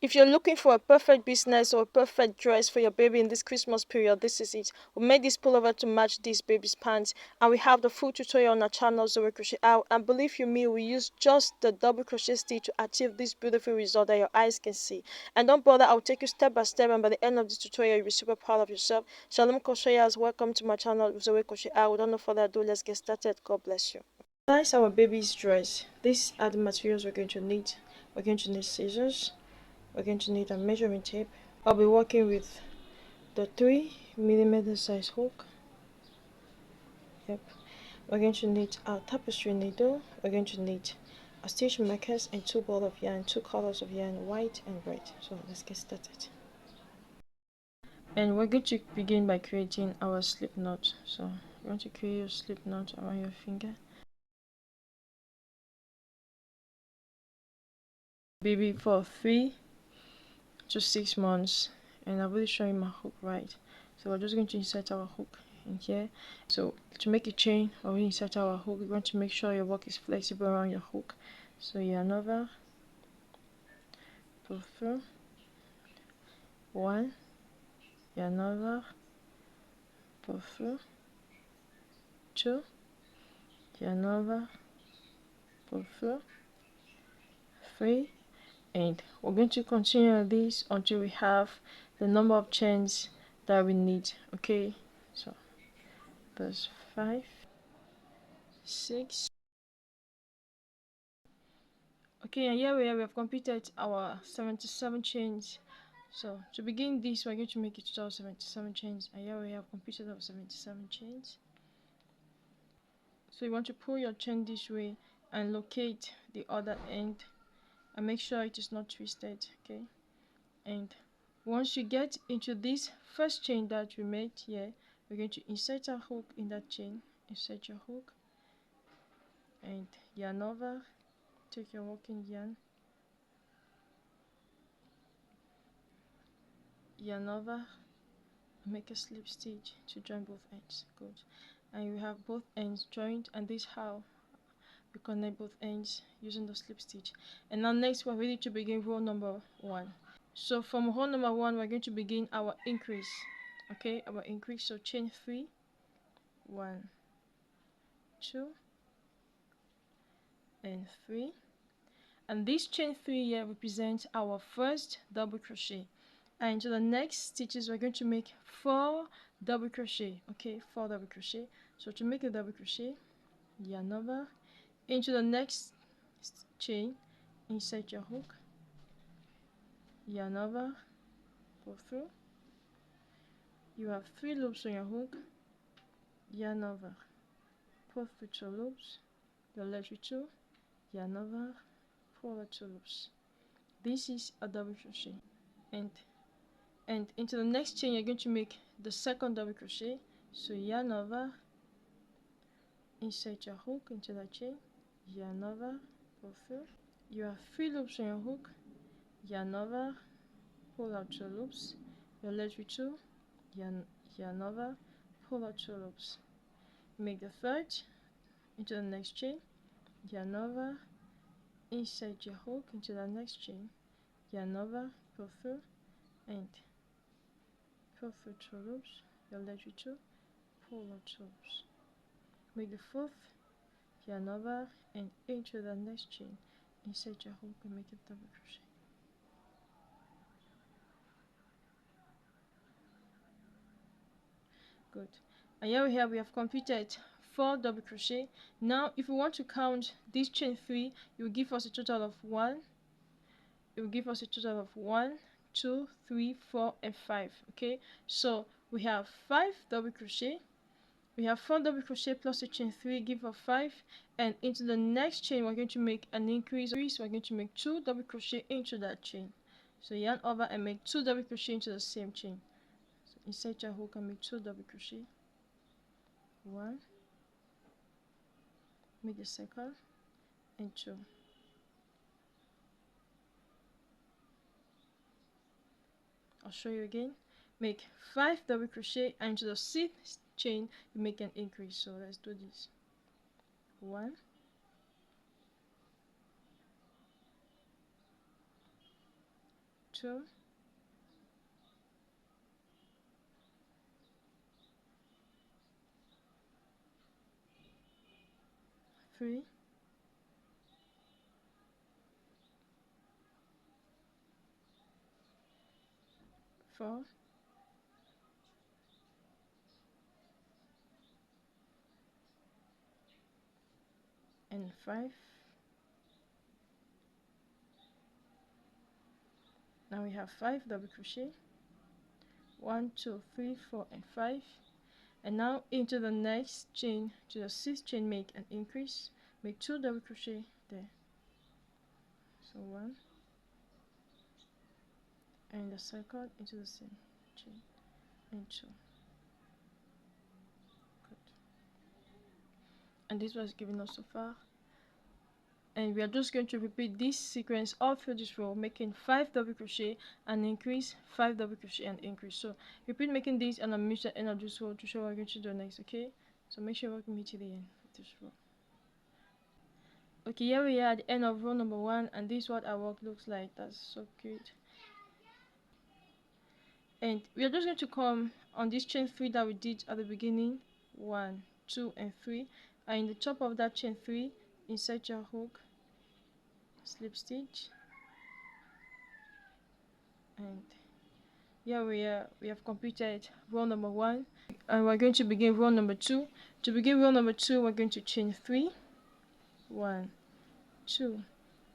If you're looking for a perfect business or a perfect dress for your baby in this Christmas period, this is it. We made this pullover to match this baby's pants, and we have the full tutorial on our channel Shalom Crochet Out. And believe you me, we use just the double crochet stitch to achieve this beautiful result that your eyes can see. And don't bother, I'll take you step by step, and by the end of this tutorial, you'll be super proud of yourself. Shalom Crocheters, welcome to my channel Shalom Crochet Out. Without no further ado, let's get started. God bless you. Size our baby's dress. These are the materials we're going to need. We're going to need scissors. We're going to need a measuring tape. I'll be working with the 3mm size hook. Yep. We're going to need our tapestry needle. We're going to need a stitch markers and 2 balls of yarn, 2 colors of yarn, white and red. So let's get started. And we're going to begin by creating our slip knot. So you want to create your slip knot around your finger. Baby for 3 to 6 months, and I'm really showing my hook right. So we're just going to insert our hook in here. So to make a chain, when we insert our hook, we want to make sure your work is flexible around your hook. So yarn over, pull through, 1, yarn over, pull through, 2, yarn over, pull through, 3, and we're going to continue this until we have the number of chains that we need. Okay, so there's 5, 6. Okay, and here we have completed our 77 chains. So to begin this, we're going to make it total 77 chains, and here we have completed our 77 chains. So you want to pull your chain this way and locate the other end and make sure it is not twisted. Okay, and once you get into this first chain that we made here, we're going to insert a hook in that chain. Insert your hook and yarn over, take your working yarn, yarn over, make a slip stitch to join both ends. Good. And you have both ends joined, and this is how we connect both ends using the slip stitch. And now next we're ready to begin row number 1. So from row number 1 we're going to begin our increase. Okay, our increase. So chain 3, 1, 2 and 3, and this chain 3 here represents our first double crochet. And to the next stitches we're going to make 4 double crochet. Okay, 4 double crochet. So to make a double crochet, yarn over, into the next chain, insert your hook, yarn over, pull through. You have 3 loops on your hook, yarn over, pull through 2 loops, your left with 2, yarn over, pull the 2 loops. This is a double crochet. And into the next chain you're going to make the second double crochet. So yarn over, insert your hook into the chain, yarn over, pull through. You have 3 loops on your hook, yarn over, pull out 2 loops, your left with 2, yarn over, pull out 2 loops. Make the third into the next chain, yarn over, insert your hook into the next chain, yarn over, pull through, and pull through 2 loops, your left with 2, pull out 2 loops. Make the fourth, yarn over, and into the next chain, insert your hook and make a double crochet. Good. And here we have completed 4 double crochet. Now if we want to count this chain 3, it will give us a total of 1. It will give us a total of 1, 2, 3, 4 and 5. Okay, so we have 5 double crochet. We have 4 double crochet plus a chain 3, give us 5, and into the next chain we're going to make an increase. So we're going to make 2 double crochet into that chain. So yarn over and make 2 double crochet into the same chain. So insert your hook and make 2 double crochet. 1, make the second, and 2. I'll show you again. Make 5 double crochet, and into the 6th chain you make an increase. So let's do this. 1, 2, 3, 4, and 5. Now we have 5 double crochet, 1, 2, 3, 4, and 5. And now into the next chain, to the 6th chain, make an increase, make 2 double crochet there. So 1, and the circle into the same chain, and 2. Good. And this was given us so far. And we are just going to repeat this sequence all through this row, making 5 double crochet and increase, 5 double crochet and increase. So repeat making this, and I'll meet the end of this row to show what we're going to do next. Okay, so make sure you work with me to the end of this row. Okay, here we are at the end of row number 1, and this is what our work looks like. That's so cute. And we are just going to come on this chain 3 that we did at the beginning, 1, 2, and 3, and in the top of that chain 3, insert your hook, slip stitch, and here we have completed row number 1, and we're going to begin row number 2. To begin row number 2, we're going to chain 3, 1, 2,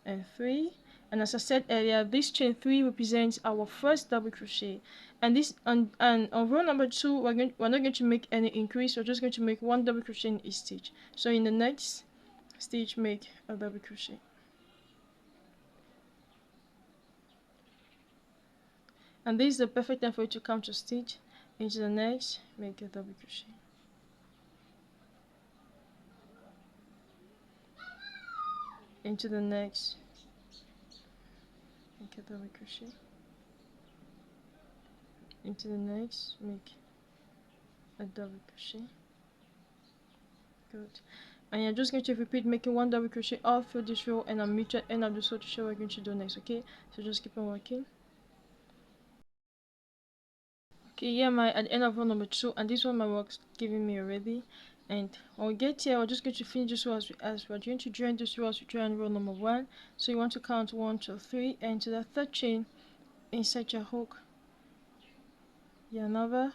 and 3. And as I said earlier, this chain 3 represents our first double crochet, and this on row number 2 we're not going to make any increase. We're just going to make 1 double crochet in each stitch. So in the next stitch, make a double crochet. And this is the perfect time for you to count your stitch. Into the next, make a double crochet. Into the next, make a double crochet. Into the next, make a double crochet. Good. And you're just going to repeat making 1 double crochet all through this row, and I'll meet you at the end of this row to show what we're going to do next. Okay, so just keep on working. Okay, here am I at the end of row number 2, and this one my work's giving me already. And when we get here, we're just going to finish this row as we're going to join this row as we join row number 1. So you want to count 1, 2, 3, and to the 3rd chain, insert your hook, yarn over.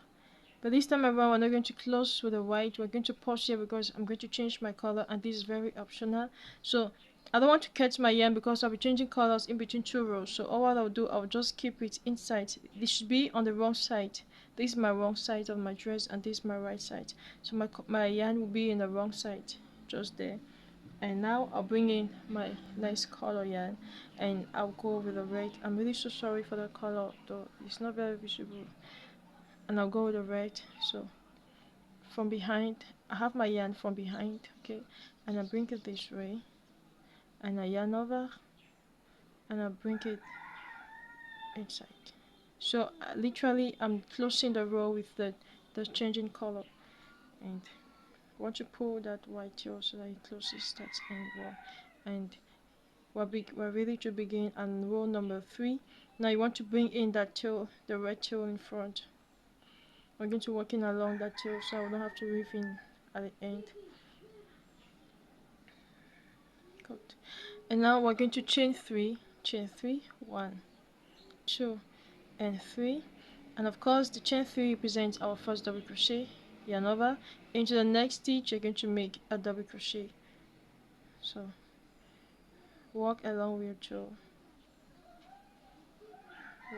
But this time around, we're not going to close with a white. We're going to pause here because I'm going to change my color, and this is very optional. So I don't want to cut my yarn because I'll be changing colors in between 2 rows. So all I'll do, I'll just keep it inside. This should be on the wrong side. This is my wrong side of my dress, and this is my right side. So my yarn will be in the wrong side, just there. And now I'll bring in my nice color yarn, and I'll go with the red. I'm really so sorry for the color, though it's not very visible. And I'll go with the red. So from behind, I have my yarn from behind, okay, and I bring it this way, and I yarn over, and I bring it inside. So literally I'm closing the row with the changing color, and I want to pull that white tail so that it closes that end row. And we're ready to begin on row number 3. Now you want to bring in that tail, the red tail in front. We're going to work in along that tail so I don't have to weave in at the end. Good. And now we're going to chain 3, 1, 2, and 3. And of course the chain 3 represents our first double crochet. Yarn over. Into the next stitch you're going to make a double crochet. So walk along with your tail.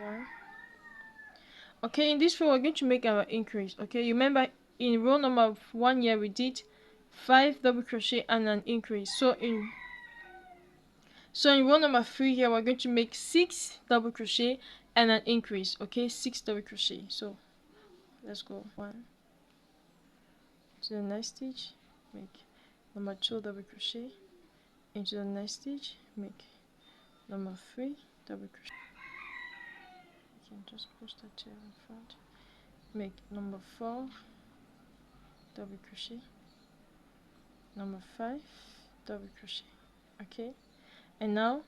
1. Okay, in this row we're going to make our increase. Okay, you remember in row number 1 here we did 5 double crochet and an increase. So in row number 3 here we're going to make 6 double crochet and an increase. Okay, 6 double crochet. So let's go. 1 to the next stitch, make number 2 double crochet. Into the next stitch, make number 3 double crochet. You can just push the tail in front. Make number 4 double crochet. Number 5 double crochet. Okay, and now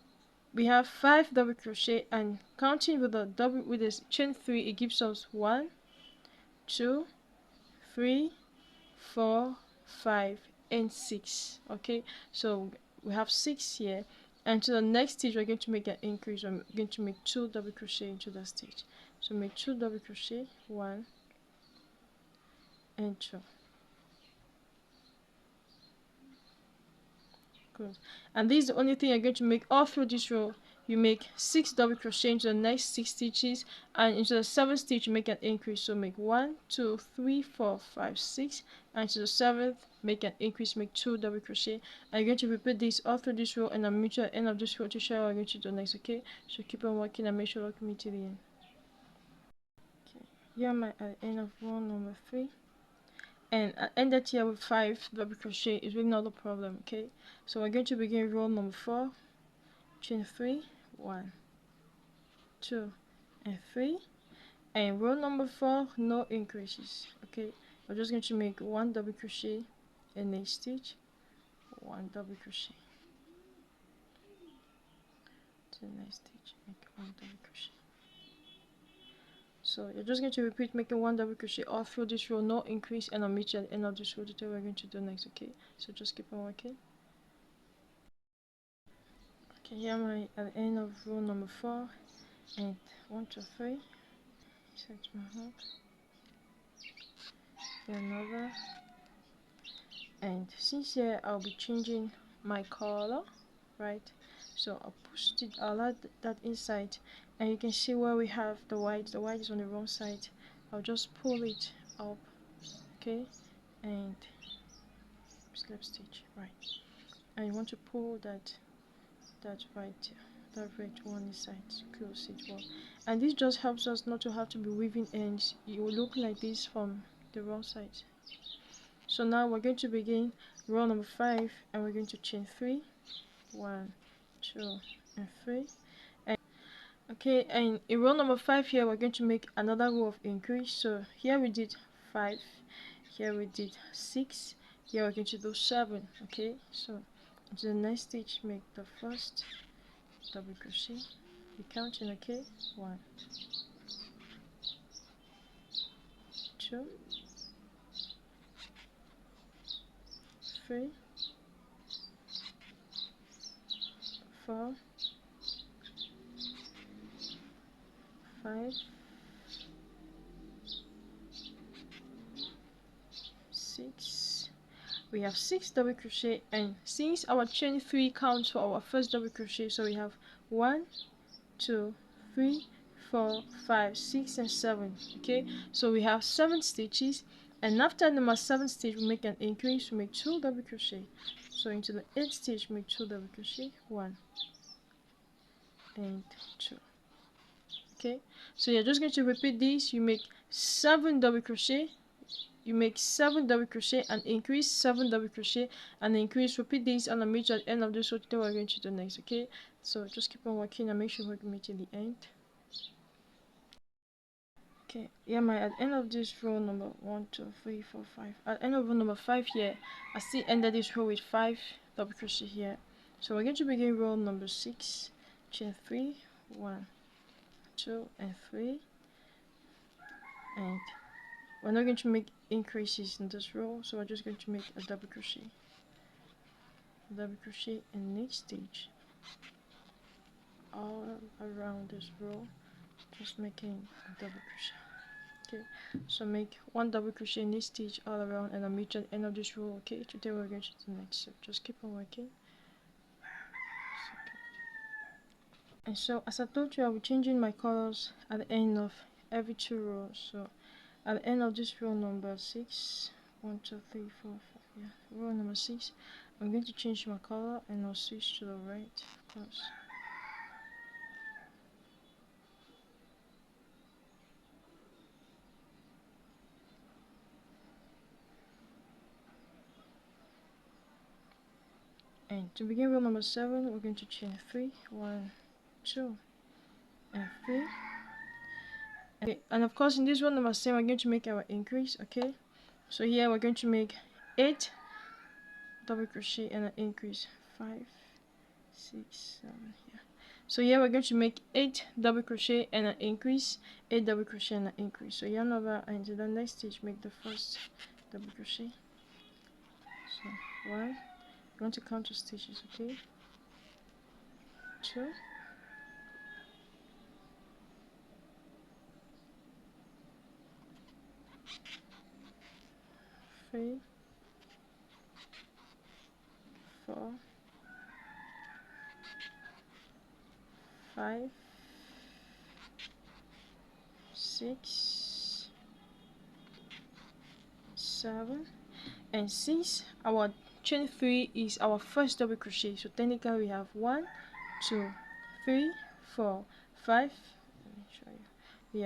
we have 5 double crochet, and counting with the chain 3, it gives us 1, 2, 3, 4, 5, and 6. Okay, so we have 6 here, and to the next stitch we're going to make an increase. I'm going to make 2 double crochet into the stitch. So make 2 double crochet, 1 and 2. Good. And this is the only thing you're going to make all through this row. You make 6 double crochet into the next 6 stitches, and into the 7th stitch you make an increase. So make 1, 2, 3, 4, 5, 6, and to the 7th make an increase, make 2 double crochet. And you're going to repeat this all through this row, and I'll meet you at the end of this row to show you what I'm going to do next. Okay, so keep on working and make sure you lock me to the end. Okay, here am I at the end of row number 3. And I ended here with 5 double crochet. Is really not a problem. Okay, so we're going to begin row number 4, chain 3, 1, 2, and 3, and row number 4, no increases. Okay, we're just going to make 1 double crochet in each stitch, 1 double crochet to the next stitch, make 1 double crochet. So you're just going to repeat making 1 double crochet all through this row, no increase, and I'll meet you at the end of this row to tell you what we're going to do next. Okay, so just keep on working. Okay, here am I at the end of row number 4, and 1, 2, 3, set my hook, another, and since here I'll be changing my color, right? So I'll push it, I'll add that inside, and you can see where we have the white is on the wrong side. I'll just pull it up, okay, and slip stitch, right? And you want to pull that red one inside, close it well. And this just helps us not to have to be weaving ends. It will look like this from the wrong side. So now we're going to begin row number 5, and we're going to chain 3, 1, 2, and 3. And okay, and in row number 5 here we're going to make another row of increase. So here we did 5, here we did 6, here we're going to do 7. Okay, so into the next stitch make the first double crochet, be counting. Okay, 1, 2, 3, 4, 5, 6. We have 6 double crochet, and since our chain 3 counts for our first double crochet, so we have 1, 2, 3, 4, 5, 6, and 7. Okay, so we have 7 stitches, and after number 7 stitch we make an increase. We make 2 double crochet. So into the 8th stitch make 2 double crochet, 1 and 2. Okay, so you're just going to repeat this. You make 7 double crochet, you make 7 double crochet, and increase, 7 double crochet and increase. Repeat this, and I'll meet you at the end of this row to we're going to do next. Okay, so just keep on working and make sure we meet till the end. Okay, yeah, at the end of this row number 1, 2, 3, 4, 5. At the end of row number 5 here, I still ended this row with 5 double crochet here. So we're going to begin row number 6, chain 3, 1, 2, and 3, and we're not going to make increases in this row, so we're just going to make a double crochet in each stitch all around this row, just making a double crochet. Okay, so make 1 double crochet in each stitch all around, and I'll meet you at the end of this row. Okay, today we're going to do the next, so just keep on working. And so as I told you, I'll be changing my colors at the end of every 2 rows. So at the end of this row number 6, 1, 2, 3, 4, 5, yeah, row number 6, I'm going to change my color, and I'll switch to the right, of course. And to begin row number 7, we're going to chain 3, 1, 2, and 3. Okay, and of course in this row number 7 we're going to make our increase. Okay, so here we're going to make 8 double crochet and an increase, 5, 6, 7 here. So here we're going to make 8 double crochet and an increase, 8 double crochet and an increase. So yarn over and into the next stitch, make the first double crochet. So 1, you want to count 2 stitches, okay? 2, 3, 4, 5, 6, 7, and since our chain 3 is our first double crochet, so technically we have 1, 2, 3, 4, 5. Let me show you. We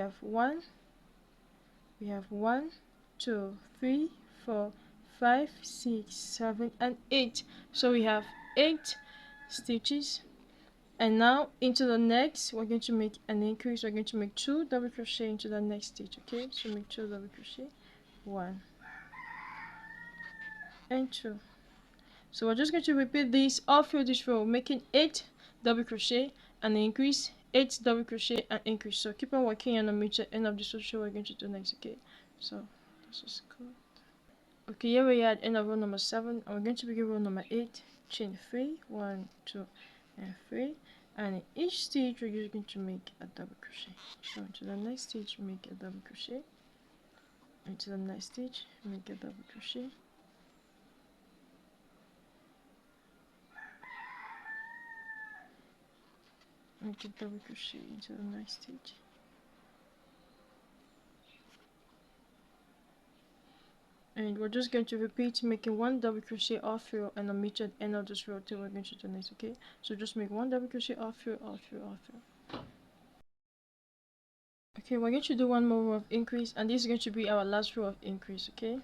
have 1, 2, 3, 4, 5, 6, 7, and 8. So we have 8 stitches. And now into the next, we're going to make an increase. We're going to make 2 double crochet into the next stitch. Okay, so make 2 double crochet, 1 and 2. So we're just going to repeat this all through this row, making 8 double crochet and increase, 8 double crochet and increase. So keep on working and I'll meet the end of this row we're going to do next. Okay, so this is cool. Okay, here we are at end of row number 7, and we're going to begin row number 8. Chain 3, 1, 2, and 3, and in each stitch we're just going to make a double crochet. So into the next stitch, make a double crochet. Into the next stitch, make a double crochet. Make a double crochet into the next stitch. And we're just going to repeat making 1 double crochet all through, and I'll meet you at the end of this row till we're going to do next. Okay, so just make 1 double crochet all through, all through, all through. Okay, we're going to do 1 more row of increase, and this is going to be our last row of increase. Okay,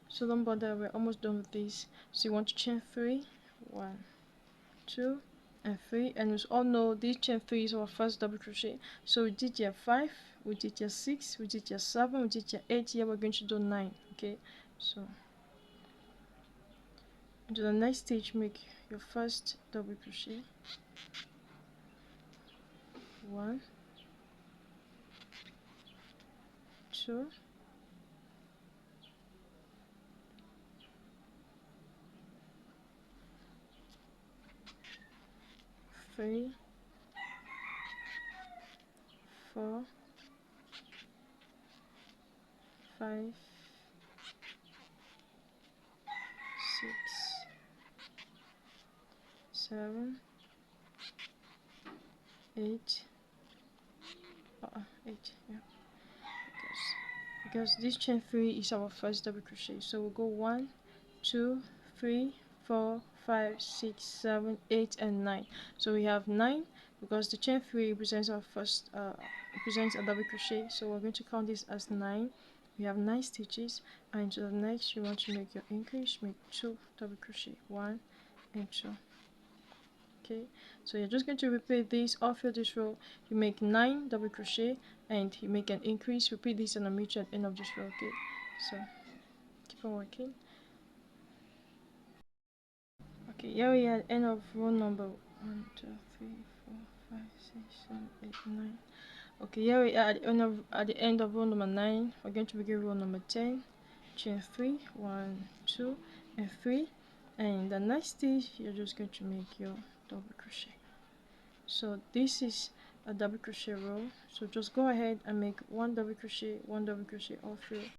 so don't bother, we're almost done with this. So you want to chain 3, 1, 2, and 3, and we all know this chain 3 is our first double crochet. So we did here 5, we did here 6, we did here 7, we did here 8. Here we're going to do 9. Okay, so into the next stitch, make your first double crochet, 1, 2, 3, 4, 5, 6, 7, 8. 8, yeah, because this chain 3 is our first double crochet. So we'll go 1, 2, 3, 4, 5, 6, 7, 8, and 9. So we have 9 because the chain 3 represents our first represents a double crochet. So we're going to count this as 9. We have 9 stitches, and into the next you want to make your increase, make 2 double crochet, 1 and 2. Okay, so you're just going to repeat this all through this row. You make 9 double crochet and you make an increase. Repeat this and I'll meet you at the end of this row. Okay, so keep on working. Okay, here we are at the end of row number 1, 2, 3, 4, 5, 6, 7, 8, 9. Okay, here we are at the end of row number 9. We're going to begin row number 10. Chain 3, 1, 2, and 3. And the next stitch, you're just going to make your double crochet. So this is a double crochet row. So just go ahead and make 1 double crochet, 1 double crochet all through.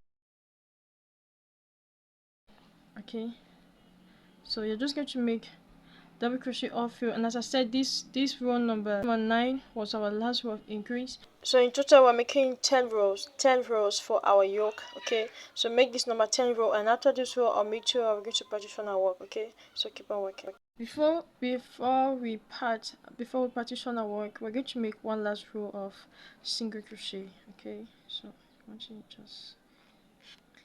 Okay, so you're just going to make double crochet all through, and as I said, this row number 9 was our last row of increase. So in total we're making 10 rows for our yoke. Okay, so make this number 10 row, and after this row I'll meet you. I'm going to partition our work. Okay, so keep on working. Before we partition our work, we're going to make one last row of single crochet. Okay, so I want you to just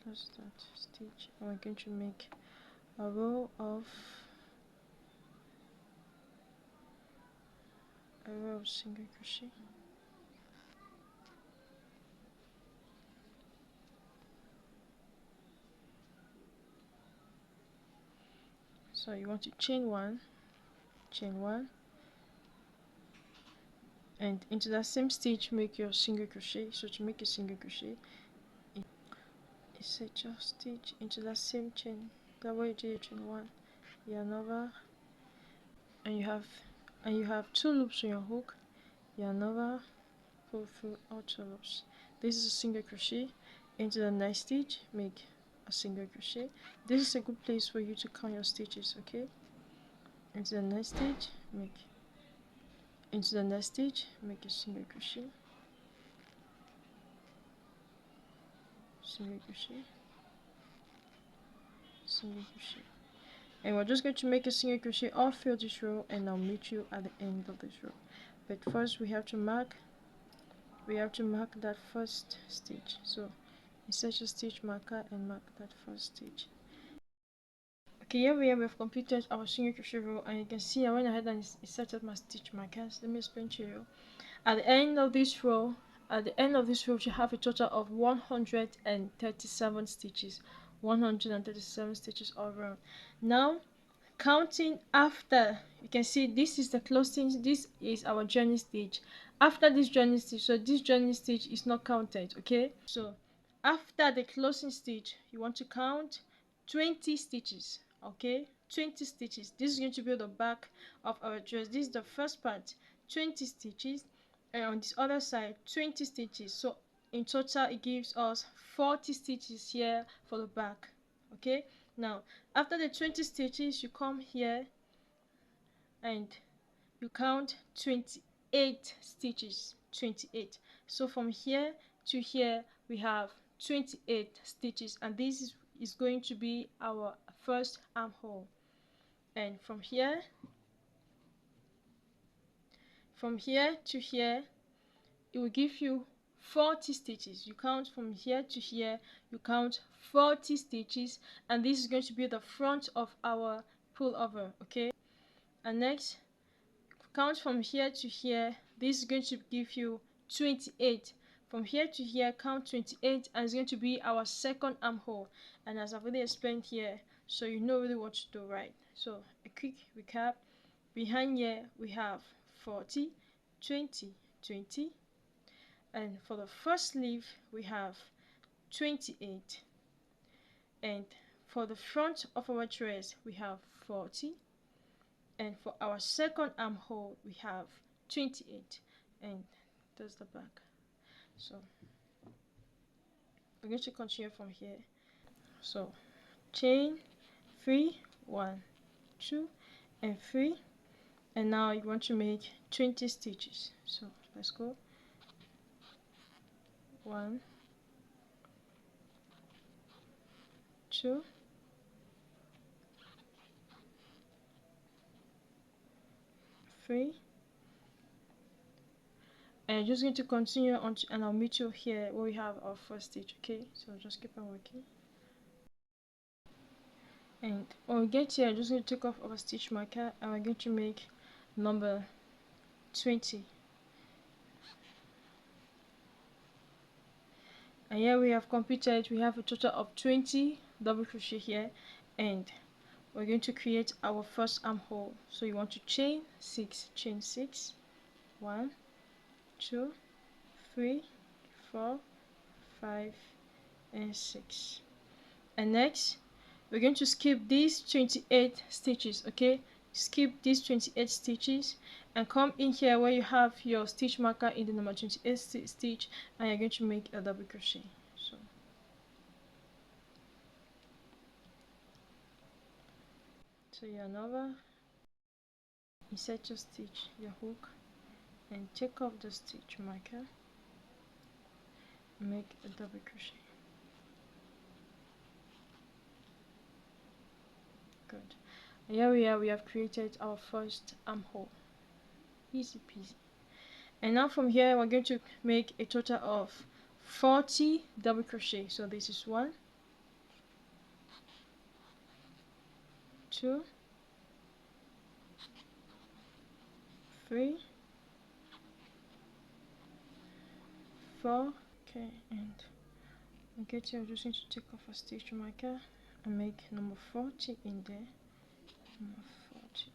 close that stitch, and we're going to make a row of single crochet. So you want to chain 1, and into that same stitch make your single crochet. So to make a single crochet, insert your stitch into that same chain, that way you do your chain 1, yarn over, and you have 2 loops on your hook, yarn over, pull through all 2 loops. This is a single crochet. Into the next stitch make a single crochet. This is a good place for you to count your stitches, okay? Into the next stitch make a single crochet, single crochet, single crochet, and we're just going to make a single crochet all through this row, and I'll meet you at the end of this row. But first we have to mark that first stitch. So insert your stitch marker and mark that first stitch. Okay, here we have completed our single crochet row, and you can see I went ahead and inserted my stitch markers. Let me explain to you. At the end of this row, you have a total of 137 stitches. 137 stitches all around. Now, counting after, you can see this is the closing. This is our joining stitch. After this joining stitch, so this joining stitch is not counted. Okay, so after the closing stitch, you want to count 20 stitches. Okay, 20 stitches. This is going to be the back of our dress. This is the first part, 20 stitches, and on this other side 20 stitches. So in total it gives us 40 stitches here for the back. Okay, now after the 20 stitches, you come here and you count 28 stitches. 28. So from here to here we have 28 stitches, and this is going to be our first armhole. And from here to here, it will give you 40 stitches. You count from here to here, you count 40 stitches, and this is going to be the front of our pullover. Okay, and next count from here to here. This is going to give you 28. From here to here, count 28, and it's going to be our second armhole. And as I've already explained here, so you know really what to do, right? So a quick recap: behind here we have 40, 20, 20, and for the first sleeve we have 28, and for the front of our dress we have 40, and for our second armhole we have 28, and that's the back. So we're going to continue from here. So chain 3, 1, 2 and 3, and now you want to make 20 stitches. So let's go. 1, 2, 3, and you're just going to continue on, and I'll meet you here where we have our first stitch. Okay, so just keep on working, and when we get here, I'm just going to take off our stitch marker, and we're going to make number 20. And here we have completed. We have a total of 20 double crochet here, and we're going to create our first armhole. So you want to chain 6, 1, 2, 3, 4, 5 and 6. And next we're going to skip these 28 stitches. Okay, skip these 28 stitches and come in here where you have your stitch marker in the number 28 stitch, and you're going to make a double crochet. So yarn over, insert your stitch, your hook, and take off the stitch marker, make a double crochet. Good. And here we are, we have created our first armhole. Easy peasy. And now from here we're going to make a total of 40 double crochet. So this is 1, 2, 3, 4. Okay, and okay, so I'm just going to take off a stitch marker and make number 40 in there. Number 40.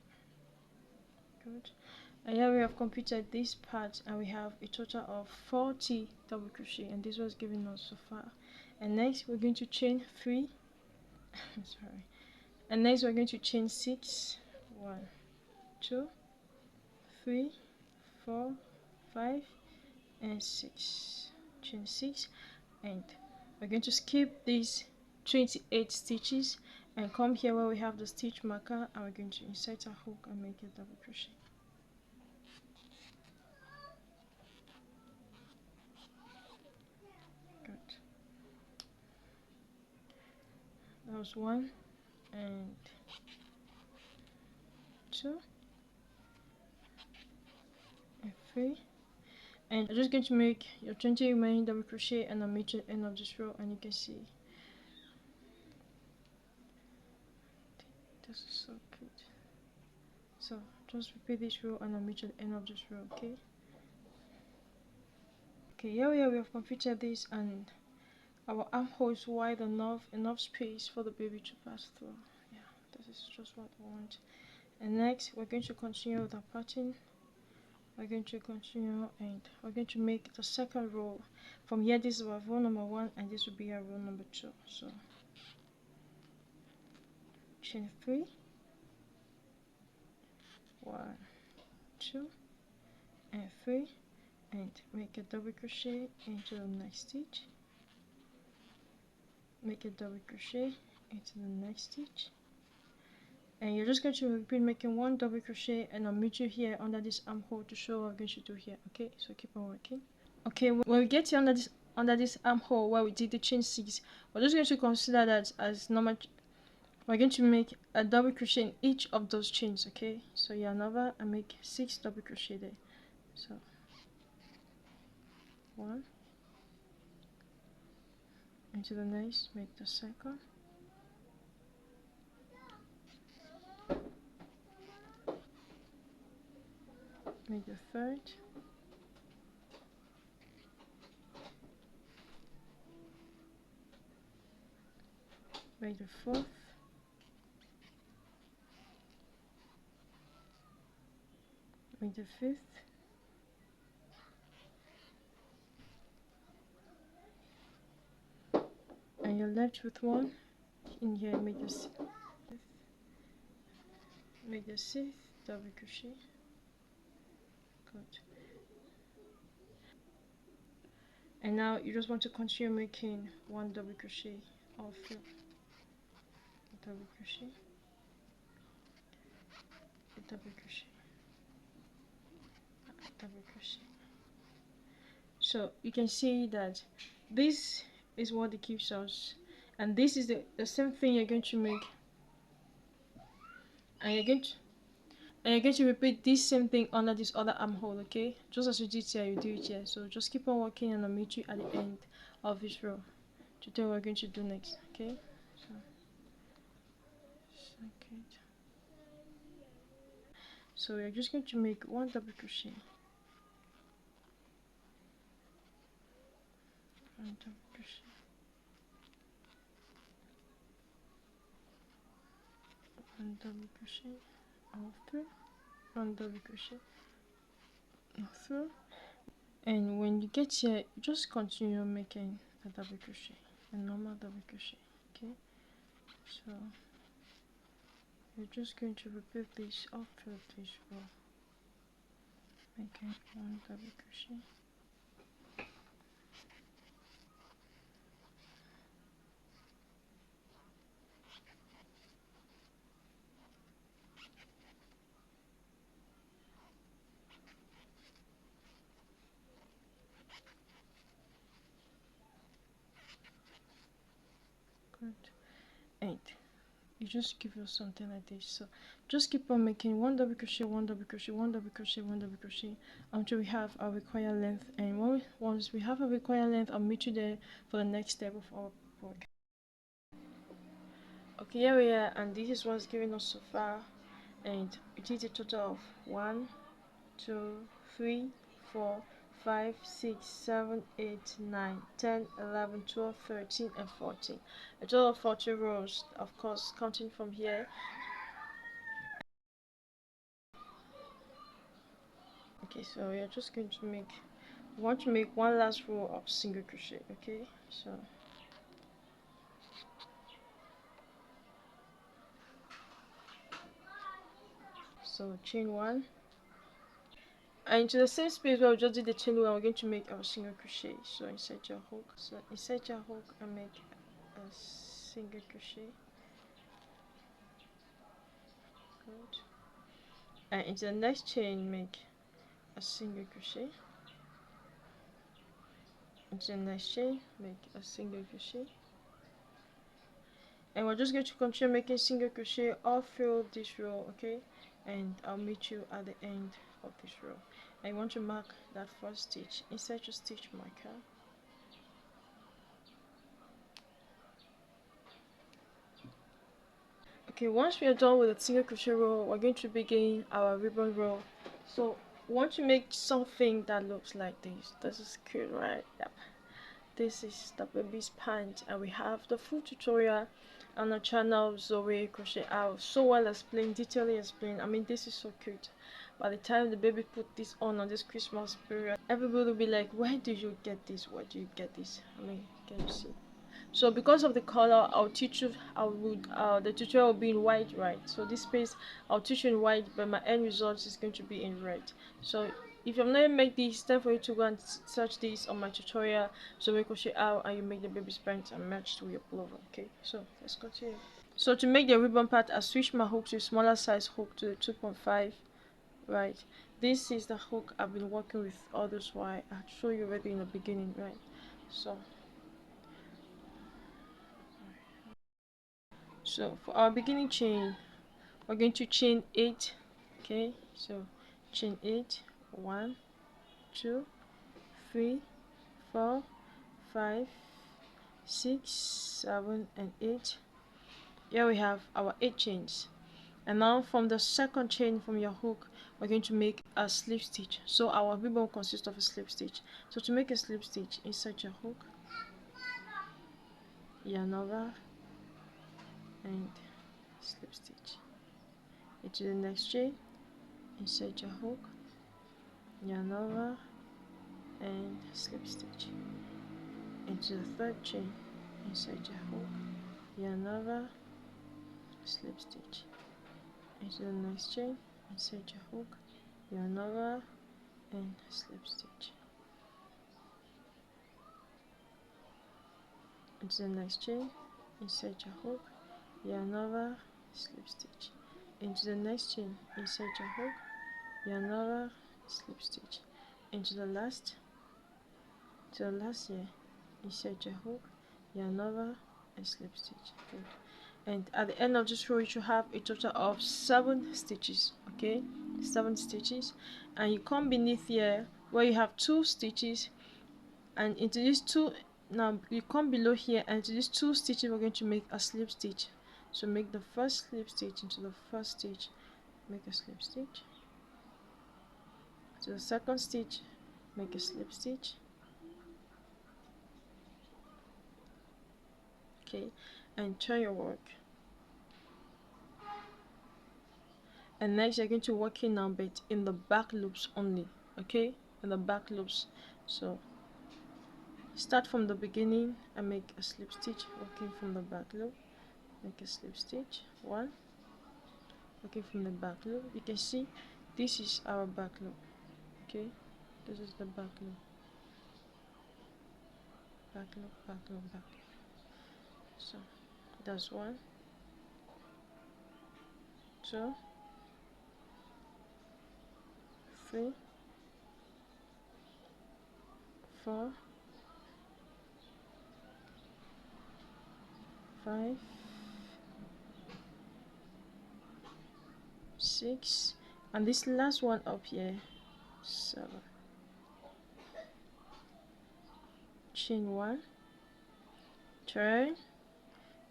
Good. And here we have completed this part, and we have a total of 40 double crochet, and this was given us so far. And next we're going to chain 3 sorry, and next we're going to chain 6, 1, 2, 3, 4, 5 and 6, chain 6, and we're going to skip these 28 stitches and come here where we have the stitch marker, and we're going to insert a hook and make a double crochet. Good. That was 1 and 2 and 3, and you're just going to make your 20 remaining double crochet and I'll meet you at the end of this row, and you can see this is so cute. So just repeat this row and I'll meet you at the end of this row. Okay, here we have completed this, and our armhole is wide enough space for the baby to pass through. Yeah, this is just what I want. And next we're going to continue with our pattern. We're going to continue, and we're going to make the second row. From here, this is our row number 1, and this will be our row number 2. So chain 3, 1, 2 and 3, and make a double crochet into the next stitch, make a double crochet into the next stitch, and you're just going to repeat making 1 double crochet, and I'll meet you here under this armhole to show what we're going to do here. Okay, so keep on working. Okay, when we get here under this armhole where we did the chain 6, we're just going to consider that as normal. We're going to make a double crochet in each of those chains. Okay, so yarn over and make 6 double crochet there. So 1 into the next, make the second, make the third, make the fourth, make the fifth, and you're left with 1 in here. Make the 6th double crochet. Good. And now you just want to continue making 1 double crochet all through. Double crochet, double crochet, double crochet. So you can see that this is what it gives us, and this is the same thing you're going to make, and you're going to repeat this same thing under this other armhole. Okay, just as you did here, you do it here. So just keep on working, and I'll meet you at the end of this row to tell what we're going to do next. Okay, so second. So we're just going to make 1 double crochet, 1 double crochet, 1 double crochet all through, 1 double crochet all through, and when you get here, you just continue making a double crochet, a normal double crochet. Okay, so you're just going to repeat this all through this row, making 1 double crochet, good, and you just give us something like this. So just keep on making 1 double crochet, 1 double crochet, 1 double crochet, 1 double crochet until we have our required length, and once we have a required length, I'll meet you there for the next step of our work. Okay, here we are, and this is what's giving us so far, and it is a total of 1, 2, 3, 4, 5, 6, 7, 8, 9, 10, 11, 12, 13, and 14. A total of 40 rows, of course, counting from here. Okay, so we are just going to make, we want to make one last row of single crochet. Okay, so chain one, and into the same space where we just did the chain one, we're going to make our single crochet. So insert your hook, and make a single crochet. Good. And into the next chain, make a single crochet. Into the next chain, make a single crochet. And we're just going to continue making single crochet all through this row. Okay, and I'll meet you at the end of this row. I want to mark that first stitch. Insert your stitch marker. Okay, once we are done with the single crochet row, we're going to begin our ribbon row. So we want to make something that looks like this. This is cute, right? Yep. This is the baby's pants, and we have the full tutorial on our channel, Zoe Crochet Out. So well explained, detailedly explained. I mean, this is so cute. By the time the baby put this on this Christmas period, everybody will be like, where did you get this? Where do you get this? I mean, can you see? So because of the color, I'll teach you, the tutorial will be in white, right? So this space I'll teach you in white, but my end result is going to be in red. So if you've never made this, it's time for you to go and search this on my tutorial, so we crochet out and you make the baby's pants and match with your pullover. Okay, so let's continue. So to make the ribbon part, I switched my hook to a smaller size hook, to the 2.5. right? This is the hook I've been working with all this while. I show you already in the beginning, right? So for our beginning chain, we're going to chain 8. Okay, so chain 8, 1, 2, 3, 4, 5, 6, 7, and 8. Here we have our 8 chains. And now from the second chain from your hook, we're going to make a slip stitch. So our ribbon consists of a slip stitch. So to make a slip stitch, insert your hook, yarn over, and slip stitch. Into the next chain, insert your hook, yarn over, and slip stitch. Into the third chain, insert your hook, yarn over, slip stitch. Into the next chain, insert your hook, yarn over, and slip stitch. Into the next chain, insert your hook, yarn over, slip stitch. Into the next chain, insert your hook, yarn over, slip stitch. Into the last here, insert your hook, yarn over, and slip stitch. Good. And at the end of this row, you should have a total of 7 stitches. Okay, 7 stitches, and you come beneath here where you have 2 stitches, and into these 2, now you come below here, and into these 2 stitches we're going to make a slip stitch. So make the first slip stitch into the first stitch, make a slip stitch. To the second stitch, make a slip stitch. Okay, and turn your work. And next you're going to work in now, but in the back loops only. Okay, in the back loops. So start from the beginning and make a slip stitch, working from the back loop. Make a slip stitch, 1, working from the back loop. You can see this is our back loop. Okay, this is the back loop, back loop, back loop, back loop. So that's 1, 2, 3, 4, 5, 6, and this last one up here, 7. Chain 1, turn.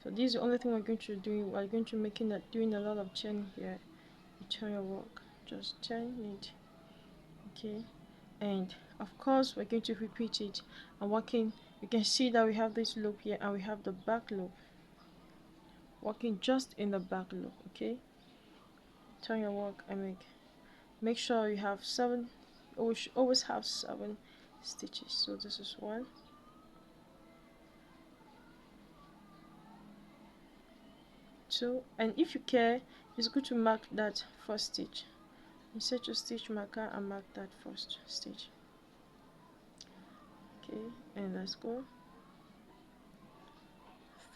So this is the only thing we're going to do. We're going to doing a lot of chaining here. You turn your work, just turn it. Okay, and of course we're going to repeat it and working. You can see that we have this loop here and we have the back loop, working just in the back loop. Okay, turn your work and make sure you have 7 we should always have 7 stitches. So this is 1, 2, and if you care, it's good to mark that first stitch. Insert your stitch marker and mark that first stitch. Okay, and let's go.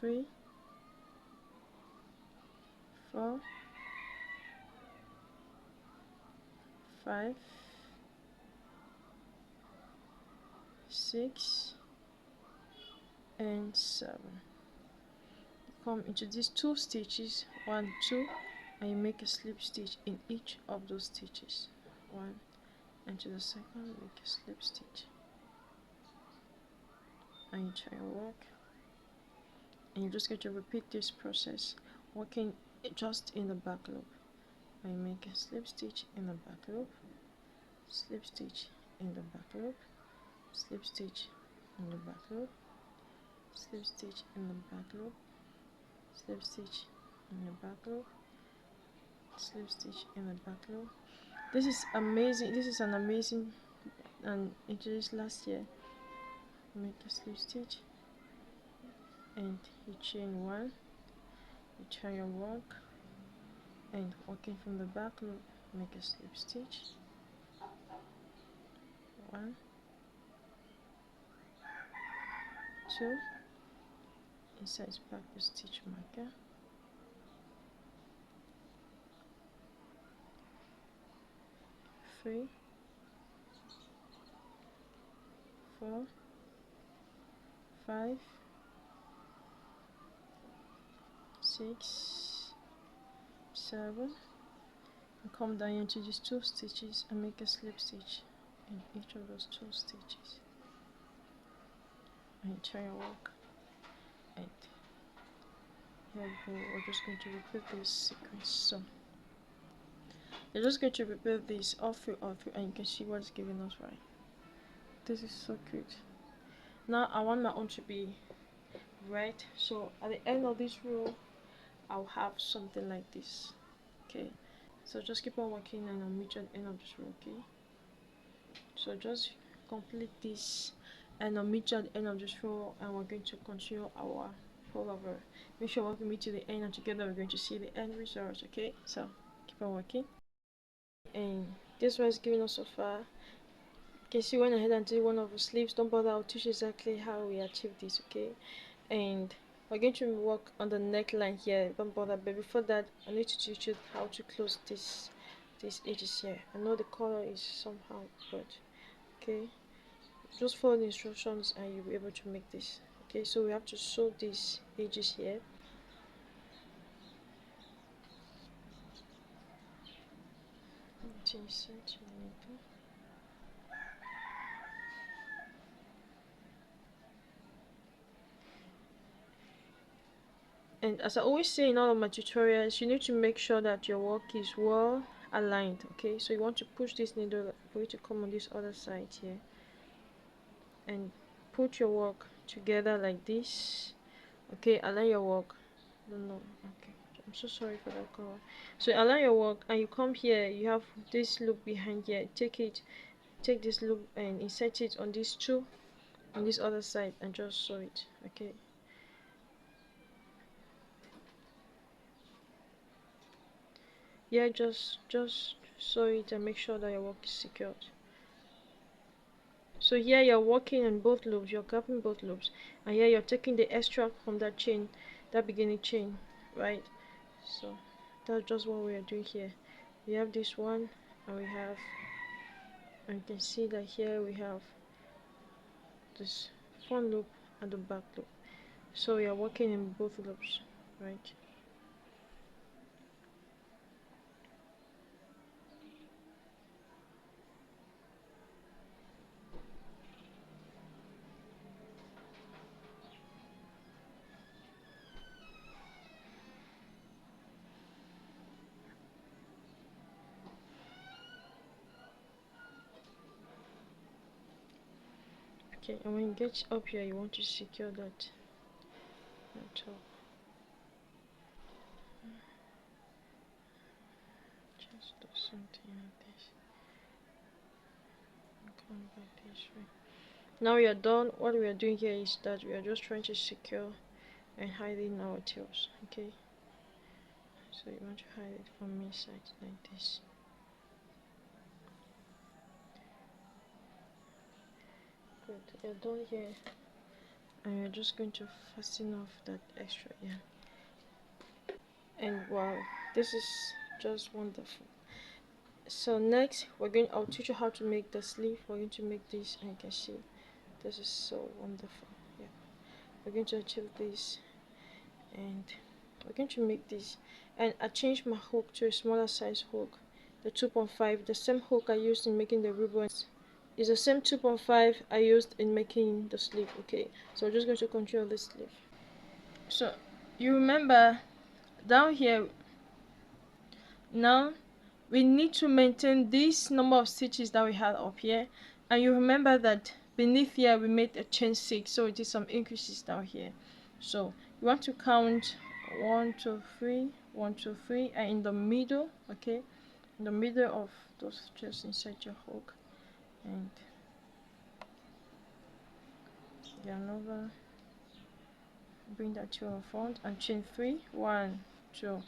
3, 4, 5, 6, and 7. Come into these 2 stitches, 1, 2, and you make a slip stitch in each of those stitches. 1, and to the second, make a slip stitch, and you try and work, and you're just going to repeat this process, working just in the back loop. And you make a slip stitch in the back loop, slip stitch in the back loop, slip stitch in the back loop, slip stitch in the back loop, slip stitch in the back loop, slip stitch in the back loop. This is amazing. This is an amazing, and introduced last year. Make a slip stitch and you chain 1, you turn your work, and working from the back loop, make a slip stitch, 1, 2, insert back your stitch marker, 3, 4, 5, 6, 7, and come down into these 2 stitches and make a slip stitch in each of those 2 stitches, and turn your work, and here we go. We're just going to repeat this sequence. So you're just going to repeat this all through, and you can see what's giving us right. This is so cute. Now I want my own to be red, so at the end of this row I'll have something like this. Okay, so just keep on working and I'll meet you at the end of this row. Okay, so just complete this and I'll meet you at the end of this row, and we're going to continue our pullover. Make sure you work with me to the end, and together we're going to see the end results. Okay, so keep on working, and this is what it's giving us so far. You can see, went ahead and did one of the sleeves. Don't bother, I'll teach you exactly how we achieve this. Okay, and we're going to work on the neckline here. Don't bother, but before that I need to teach you how to close these edges here. I know the color is somehow, but okay, just follow the instructions and you'll be able to make this. Okay, so we have to sew these edges here. And as I always say in all of my tutorials, you need to make sure that your work is well aligned. Okay, so you want to push this needle for it to come on this other side here, and put your work together like this. Okay, align your work. No, okay, I'm so sorry for that color. So align your work, and you come here, you have this loop behind here. Take this loop and insert it on these 2 on this other side, and just sew it. Okay, yeah, just sew it and make sure that your work is secured. So here you're working on both loops, you're grabbing both loops, and here you're taking the extra from that chain, that beginning chain, right? So that's just what we are doing here. We have this one, and you can see that here we have this front loop and the back loop. So we are working in both loops, right? Okay, and when you get up here, you want to secure that top. Just do something like this. One by this way. Now we are done. What we are doing here is that we are just trying to secure and hiding our tails. Okay, so you want to hide it from inside like this. Good, we are done here, and we're just going to fasten off that extra yarn. And wow, this is just wonderful. So next I'll teach you how to make the sleeve. We're going to make this, and you can see this is so wonderful. Yeah, we're going to achieve this, and we're going to make this. And I changed my hook to a smaller size hook, the 2.5. The same hook I used in making the ribbons is the same 2.5 I used in making the sleeve. Okay, so we're just going to control this sleeve. So you remember down here now we need to maintain this number of stitches that we had up here, and you remember that beneath here we made a chain 6, so it is some increases down here. So you want to count 1 2 3 1 2 3, and in the middle, okay, in the middle of those, just insert your hook and yarn over, bring that to the front and chain 3 1 2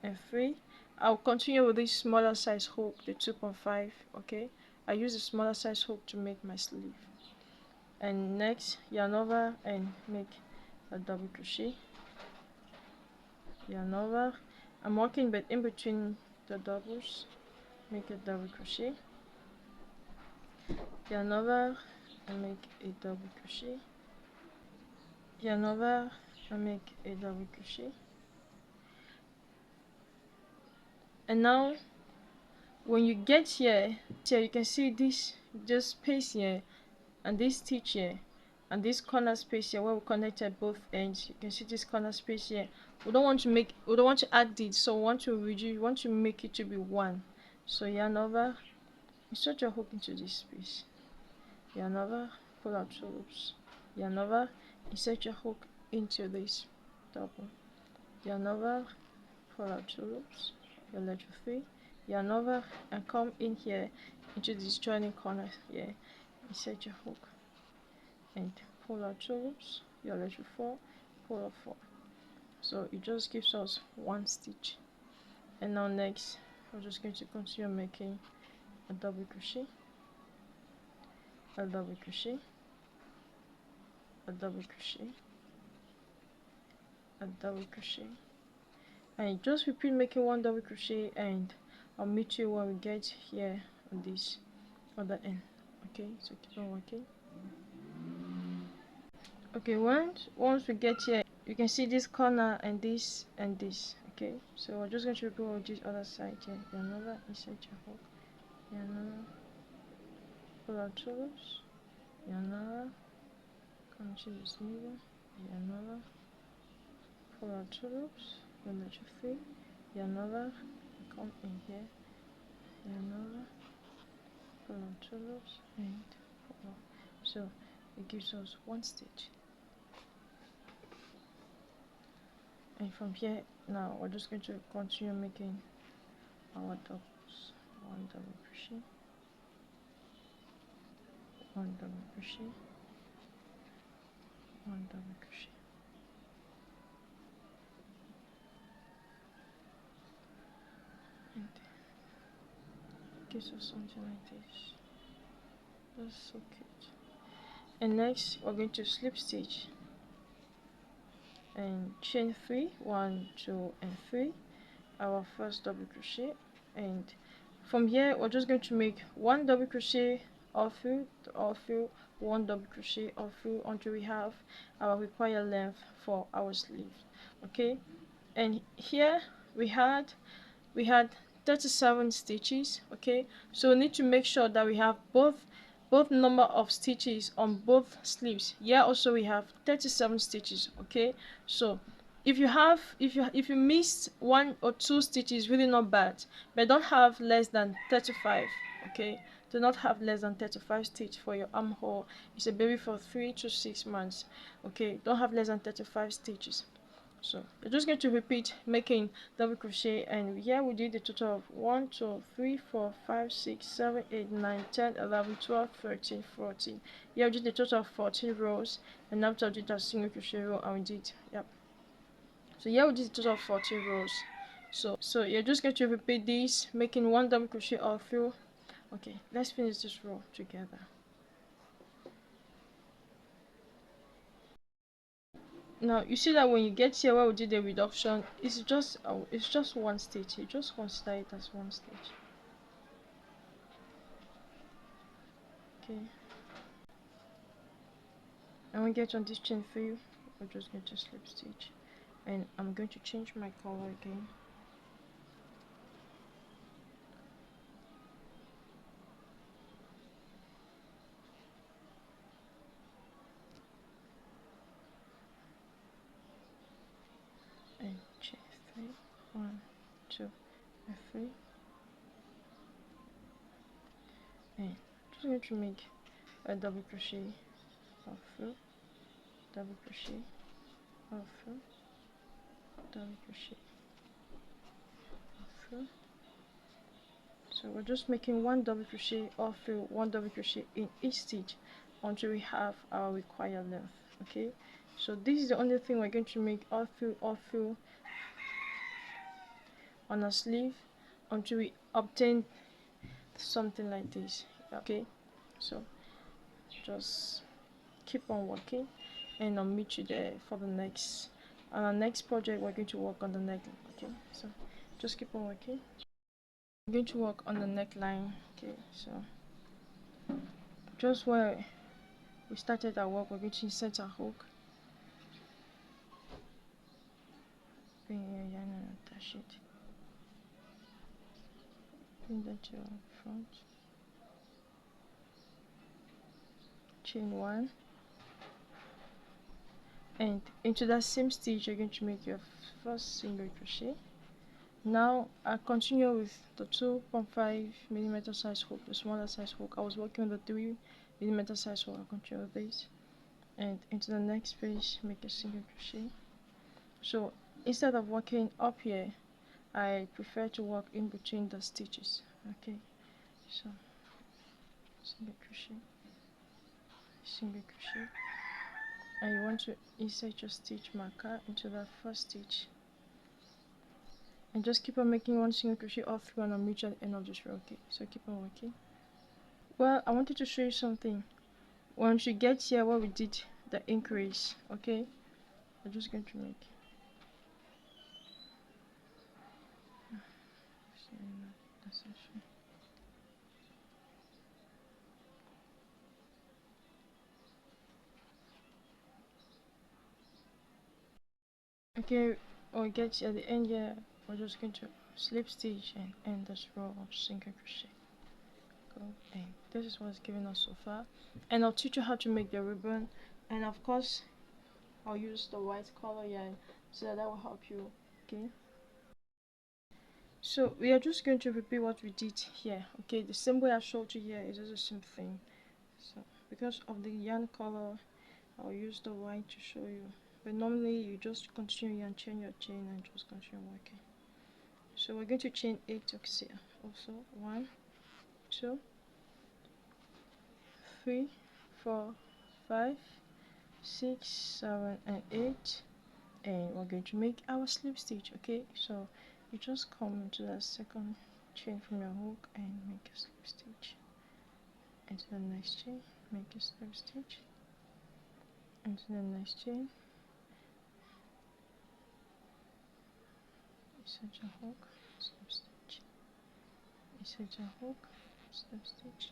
and 3. I'll continue with this smaller size hook, the 2.5. okay, I use a smaller size hook to make my sleeve. And next, yarn over and make a double crochet. Yarn over, I'm working but in between the doubles, make a double crochet. Yarn over and make a double crochet. Yarn over and make a double crochet. And now when you get here, you can see this space here and this stitch here and this corner space here where we connected both ends. You can see this corner space here. We don't want to add it, so we want to reduce, we want to make it to be 1. So yarn over, insert your hook into this space, yarn over, pull out 2 loops, yarn over, insert your hook into this double, yarn over, pull out 2 loops, your letter 3, yarn over, and come in here into this joining corner here, insert your hook and pull out 2 loops, your letter 4, pull out 4. So it just gives us 1 stitch. And now next we're just going to continue making a double crochet, a double crochet, a double crochet, a double crochet, and just repeat making 1 double crochet, and I'll meet you when we get here on this other end. Okay, so keep on working. Okay, once we get here, you can see this corner and this and this. Okay, so we're just going to go on this other side here. Yarn over, insert your hook, yarn over, pull out 2 loops, yarn over, come to this middle, yarn over, pull out 2 loops, yarn over 3, yarn over, come in here, yarn over, pull out 2 loops and pull out. So it gives us 1 stitch. And from here now we're just going to continue making our doubles. 1 double crochet, 1 double crochet, 1 double crochet, and it gives us something like this. That's so cute. And next we're going to slip stitch and chain 3 1 2 and 3, our first double crochet, and from here we're just going to make 1 double crochet all through, 1 double crochet all through until we have our required length for our sleeve. Okay, and here we had 37 stitches. Okay, so we need to make sure that we have both number of stitches on both sleeves. Here also we have 37 stitches. Okay, so if you missed 1 or 2 stitches, really not bad, but don't have less than 35. Okay, do not have less than 35 stitch for your armhole. It's a baby for 3 to 6 months. Okay, don't have less than 35 stitches. So you're just going to repeat making double crochet, and here we did a total of 1 2 3 4 5 6 7 8 9 10 11 12 13 14. Here we did a total of 14 rows, and after we did a single crochet row, and we did, yep. So here we did a total of 14 rows. So you're just going to repeat this, making 1 double crochet all through. Okay, let's finish this row together. Now you see that when you get here where we did the reduction, it's just one stitch. You just consider it as one stitch. Okay. And when we get on this chain 3, we're just going to slip stitch, and I'm going to change my color again. And chain 3, 1 2 and 3, and just going to make a double crochet all through, double crochet all through, double crochet all through. So we're just making 1 double crochet all through, 1 double crochet in each stitch until we have our required length. Okay, so this is the only thing we're going to make all through on our sleeve until we obtain something like this. Okay, so just keep on working, and I'll meet you there for the next. On our next project, we're going to work on the neckline. Okay, so just keep on working. I'm going to work on the neckline. Okay, so just where we started our work, we're going to insert our hook, bring your yarn and attach it, bring that to our front, chain 1, and into that same stitch you're going to make your first single crochet. Now I continue with the 2.5mm size hook, the smaller size hook. I was working with the 3mm size hook. I continue with this, and into the next space make a single crochet. So instead of working up here, I prefer to work in between the stitches. Okay, so single crochet, single crochet, and you want to insert your stitch marker into that first stitch, and just keep on making 1 single crochet all through, and I'll meet you at the end of this row. Okay, so keep on working. Well, I wanted to show you something. Once you get here where we did the increase, okay, I'm just going to make okay, or get at the end here, we're just going to slip stitch and end this row of single crochet. Go, and this is what's given us so far, and I'll teach you how to make the ribbon, and of course I'll use the white color yarn so that will help you. Okay, so we are just going to repeat what we did here. Okay, the same way I showed you here is just the same thing. So because of the yarn color, I'll use the white to show you, but normally you just continue and chain your chain and just continue working. So we're going to chain 8 hooks here. Also 1 2 3 4 5 6 7 and 8, and we're going to make our slip stitch. Okay, so you just come into that second chain from your hook and make a slip stitch, into the next chain make a slip stitch, into the next chain insert your hook, slip stitch, insert your hook, slip stitch,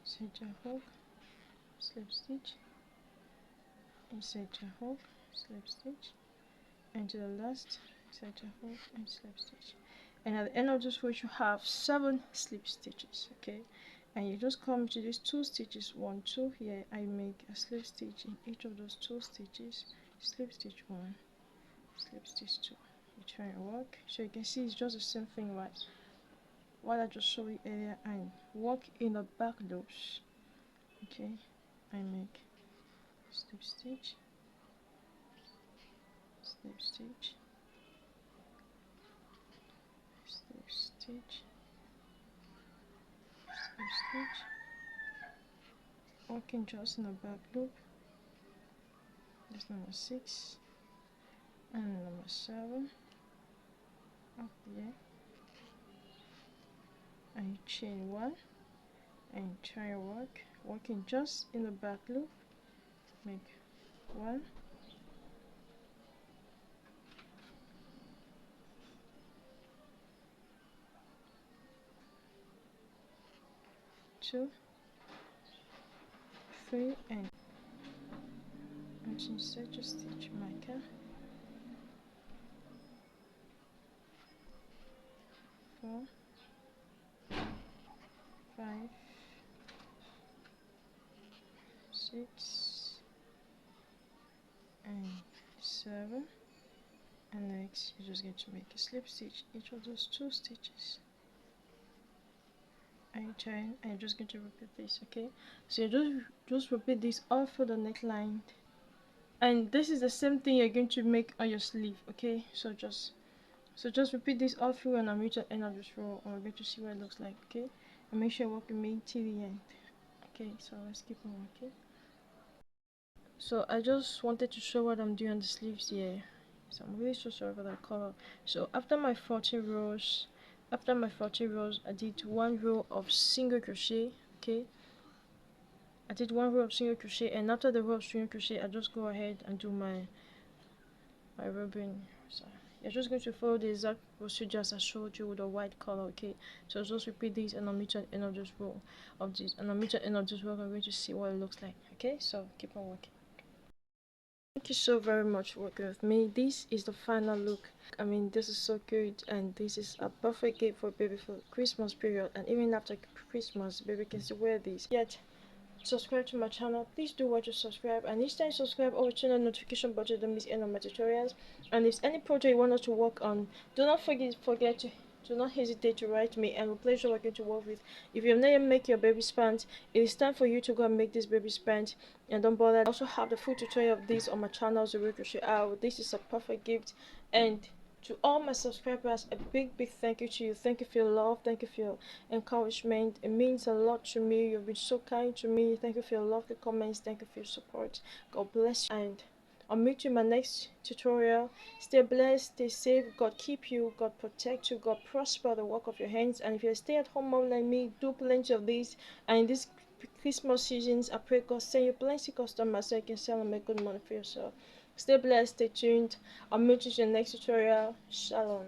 insert your hook, slip stitch, insert your hook, slip stitch, and to the last insert your hook and slip stitch, and at the end of this row you have 7 slip stitches. Okay, and you just come to these 2 stitches, 1 2 here, I make a slip stitch in each of those 2 stitches, slip stitch 1, slip stitch 2. You try and work, so you can see it's just the same thing, right? What I just showed you earlier, and work in the back loops. Okay, I make slip stitch, slip stitch, slip stitch, slip stitch, working just in the back loop. That's number 6 and number 7 up here, and chain 1 and try work, working just in the back loop. Make 1, 2, 3, and insert a stitch marker, 4, 5, 6, and 7, and next you're just going to make a slip stitch each of those 2 stitches and chain, and you're just going to repeat this. Okay, so you just repeat this all through the neckline, and this is the same thing you're going to make on your sleeve. Okay, so just repeat this all through, and I'll reach the end of this row, and we're going to see what it looks like. Okay, and make sure you work with me till the end. Okay, so let's keep on working. So I just wanted to show what I'm doing on the sleeves here. So I'm really so sorry for that color. So after my 14 rows, I did 1 row of single crochet. Okay, I did 1 row of single crochet, and after the row of single crochet, I just go ahead and do my ribbon. So you're just going to follow the exact procedure as I showed you with a white color. Okay, so just repeat this, and I'll meet you at the end of this row I'm going to see what it looks like. Okay, so keep on working. Thank you so very much for working with me. This is the final look. I mean, this is so good, and this is a perfect gift for baby for Christmas period, and even after Christmas, baby can still wear this. Yet subscribe to my channel. Please do watch to subscribe, and each time you subscribe, always turn on the notification button to don't miss any of my tutorials. And if any project you want us to work on, do not hesitate to write me, and with pleasure we're going to work with. If you have not yet make your baby's pants, it is time for you to go and make this baby's pants, and don't bother. I also have the full tutorial of this on my channel, Shalom Crocheters. This is a perfect gift, and to all my subscribers, a big thank you to you. Thank you for your love, thank you for your encouragement. It means a lot to me. You've been so kind to me. Thank you for your lovely comments, thank you for your support. God bless you, and I'll meet you in my next tutorial. Stay blessed, stay safe. God keep you, God protect you, God prosper the work of your hands. And if you're a stay-at-home mom like me, do plenty of these. And in this Christmas seasons, I pray God send you plenty customers so you can sell and make good money for yourself. Stay blessed, stay tuned. I'll meet you in the next tutorial. Shalom.